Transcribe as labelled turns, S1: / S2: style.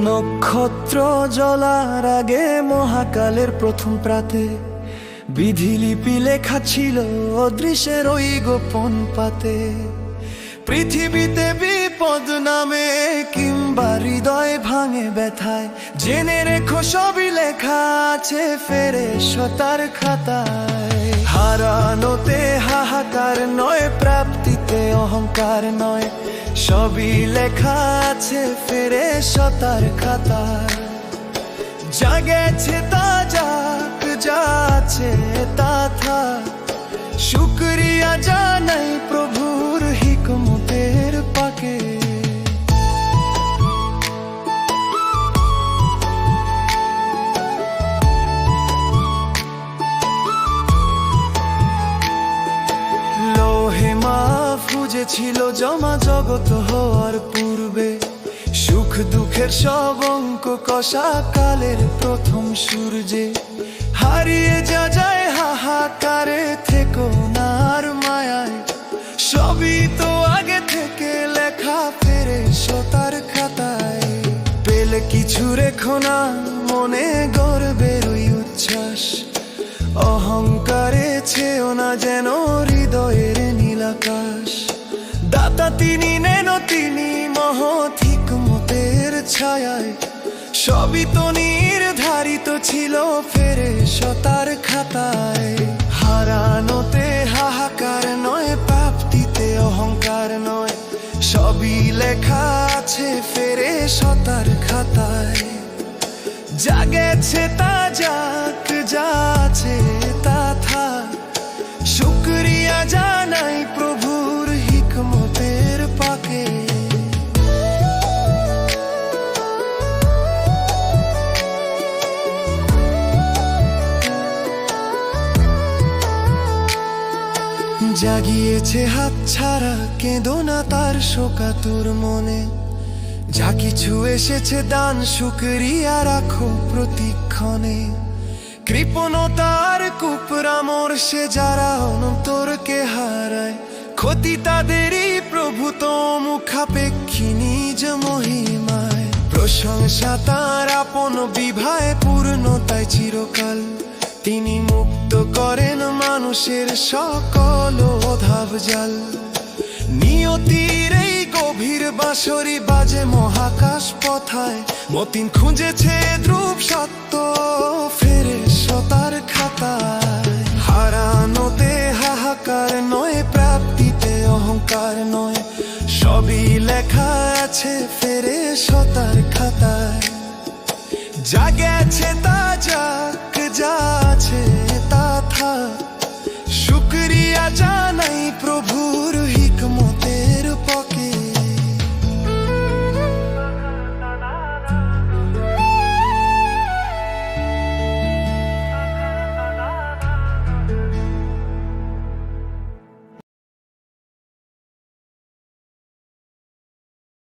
S1: নক্ষত্র জ্বলার আগে মহাকালের প্রথম প্রাতে বিধিলিপি লেখা ছিল অদৃশ্যের ওই গোপন পাতে। পৃথিবীতে বিপদ নামে কিংবা হৃদয় ভাঙে ব্যথায়, জেনে রেখো সবই লেখা আছে ফেরেশতার খাতায়। হারানোতে হাহাকার নয়, প্রাপ্তিতে অহংকার নয়, সবই লেখা আছে ফেরেশতার খাতায়। যা গেছে তা যাক, যা আছে তা থাক, শুকরিয়া জানাই প্রভুর হিকমতের পাকে। লোহে মাহফুজে ছিল জমা জগত হওয়ার পূর্বে, সুখ দুঃখের সব অঙ্ক কষা কালের প্রথম সূর্যে। হারিয়ে যা যায় হাহাকারে, থেকো না আর মায়ায়, সবই তো আগে থেকে লেখা ফেরেশতার খাতায়। পেলে কিছু রেখো না মনে, গর্বের ওই উচ্ছ্বাস, অহংকারে ছেও না যেন হৃদয়ের নীলাকাশ। দাতা তিনি, নেন তিনি মহৎ হিকমতের ছায়ায়, সবই তো নির্ধারিত ছিল ফেরেশতার খাতায়। হারানোতে হাহাকার নয়, প্রাপ্তিতে অহংকার নয়, সবই লেখা আছে ফেরেশতার খাতায়। যা গেছে তা যাক, যা আছে তা থাক, শুকরিয়া জানাই প্রভুর হিকমতের পাকে। জাগিয়েছে হাত ছাড়া, কেঁদো না তার শোকাতুর মনে, যা কিছু এসেছে দান শুকরিয়া রাখো প্রতিক্ষণে। কৃপণতার কুপরামর্শে যারা অন্তরকে হারায়, ক্ষতি তাদেরই প্রভু তো মুখাপেক্ষী নিজ মহিমায়। প্রশংসা তার আপন বিভায়, পূর্ণতায় চিরকাল, তিনি মুক্ত করেন মানুষের সকল অধাব জাল। নিয়তির এই গভীর বাঁশরি বাজে মহাকাশ পথায়, মতিন খুঁজেছে ধ্রুব সত্য ফেরেশতার খাতায়। হারানোতে হাহাকার নয়, প্রাপ্তিতে অহংকার নয়, সবই লেখা আছে ফেরেশতার খাতায়। যা গেছে তা